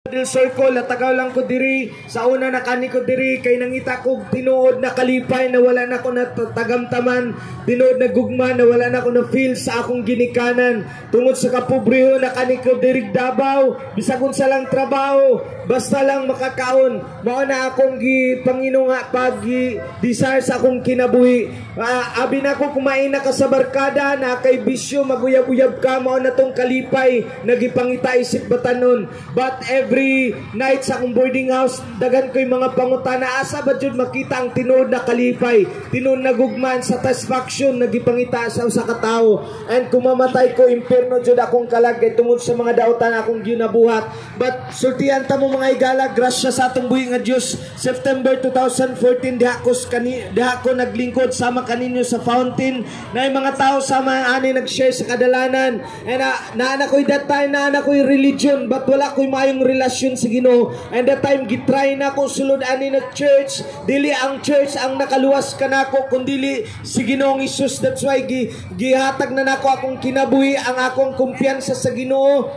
Del Circle, natagaw lang ko diri sa una na kani ko diri kay nangita ko tinuod na kalipay na wala na ko natagamtaman, tinuod na gugma na wala na ko na feel sa akong ginikanan tungod sa kapobriho na kani ko diri Davao, bisag unsa lang trabaho basta lang makakaon mao na akong Panginoon pag desire sa akong kinabuhi. Abi na ko kumain na ka sa barkada na kay bisyo maguyab-uyab ka mao na tong kalipay nagipangita isip batanon, but every night sa akong boarding house dagan ko'y mga pangutana asa ba jud makita ang tinuod na kalipay, tinuod na gugman, satisfaction nagipangita sa usa ka tawo, and kung mamatay ko impierno jud akong kalagay tungod sa mga daotan akong ginabuhat. But sultihan ta mo mga igala, grasya sa atong buhi nga Dios. September 2014 diha ko naglingkod sama kaninyo sa fountain na mga tao sama ani nag-share sa kadalanan, and naana ko'y that time naana ko'y religion but wala ko'y maayong relasyon sa Ginoo, and that time gitry na ko sulod ani na church, dili ang church ang nakaluwas kanako kundi si Ginoong Hesus. That's why gihatag na nako akong kinabuhi ang akong kumpiyansa sa Ginoo.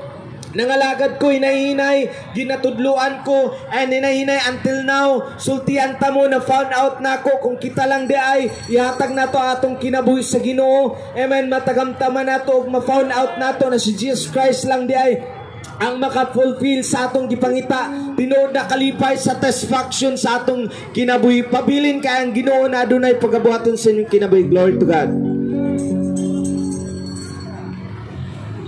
Nangalagad ko, hinahinay, ginatudluan ko, and hinahinay until now. Sultian ta mo na found out na ako kung kita lang di ay ihatag na to atong kinabuhi sa Ginoo. Amen, matagamtaman na to, ma-found out na to na si Jesus Christ lang di ay ang maka-fulfill sa atong gipangita, tinuod na kalipay, satisfaction sa atong kinabuhi. Pabilin ka ang Ginoo na adunay pagabuhaton sa inyong kinabuhi. Glory to God.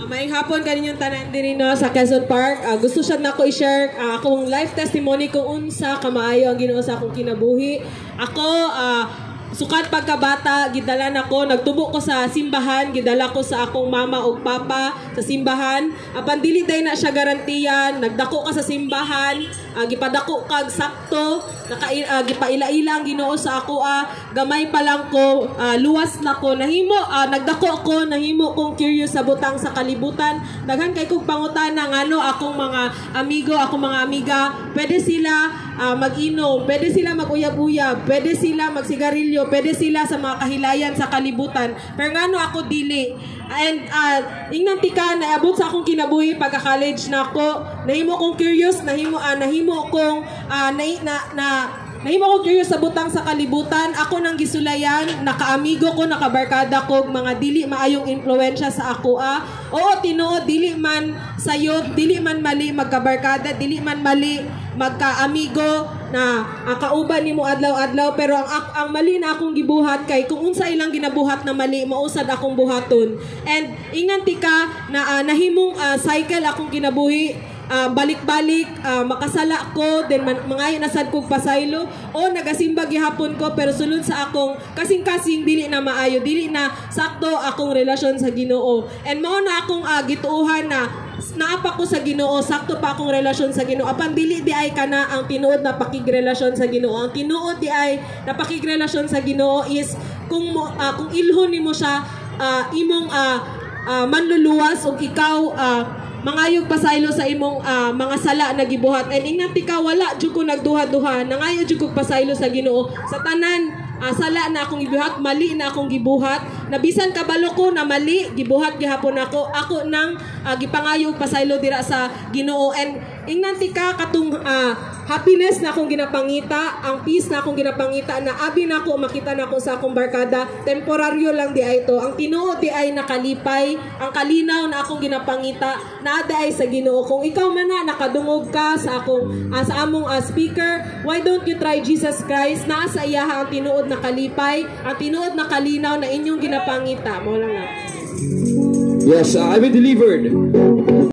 Maayong hapon kaninyong tanan diri no sa Quezon Park. Gusto siya nako i-share akong life testimony kung unsa kamaayo ang Ginoo sa akong kinabuhi. Ako sukat pagkabata gidala nako, nagtubo ko sa simbahan, gidala ko sa akong mama ug papa sa simbahan. Apan dili day na siya garantiyan, nagdako ka sa simbahan, gipadako kag sakto, gipaila-ila ang Ginoo sa ako gamay pa lang ko, luwas na ko, nahimo nagdako ko, nahimo kong curious sa butang sa kalibutan. Daghan kay kog pangutana ngano akong mga amigo, akong mga amiga, pwede sila mag-inom, pwede sila mag-uyab-uyab, pwede sila magsigarilyo, pwede sila sa mga kahilayan sa kalibutan, pero ngano ako dili. And ingnan tika naabot sa akong kinabuhi pagka-college na ako, nahimo kong curious, nahimo kong nahimo kong curious sa butang sa kalibutan. Ako nang gisulayan, nakaamigo ko, nakabarkada ko mga dili maayong influensya sa ako. Oo, tinuod, dili man sayot, dili man mali magkabarkada, dili man mali magkaamigo na kauban nimo adlaw-adlaw, pero ang mali na akong gibuhat kay kung unsa ilang ginabuhat na mali mausad akong buhaton. And ingan tika na nahimong cycle akong kinabuhi, balik-balik, makasala ko, then mangayo na sad kog pasaylo, o nagasimba gihapon ko, pero sulod sa akong kasing-kasing dili na maayo, dili na sakto akong relasyon sa Ginoo. And mao na akong gituuhan na naapa ko sa Ginoo, sakto pa akong relasyon sa Ginoo. Apan dili di ay kana ang tinuod na pakigrelasyon sa Ginoo. Ang tinuod di ay na pakigrelasyon sa Ginoo is kung ilhon nimo siya, imong manluluwas ug ikaw mangayog pasaylo sa imong mga sala na gibuhat. And ingnan tika wala jud ko nagduha-duha, nangayo jud ko pasaylo sa Ginoo sa tanan sala na akong gibuhat, mali na akong gibuhat, nabisan kabalo ko na mali gibuhat gihapon ako nang gipangayog pasaylo dira sa Ginoo. And ingnan tika katong happiness na akong ginapangita, ang peace na akong ginapangita, na abi na ako makita na ako sa akong barkada, temporaryo lang di ay ito. Ang tinuod di ay nakalipay, ang kalinaw na akong ginapangita na ada ay sa Ginoo. Kung ikaw man na nakadungog ka sa akong sa among speaker, why don't you try Jesus Christ? Naa sa iyaha ang tinuod na kalipay, ang tinuod na kalinaw na inyong ginapangita. Mo lang na. Yes, I've been delivered.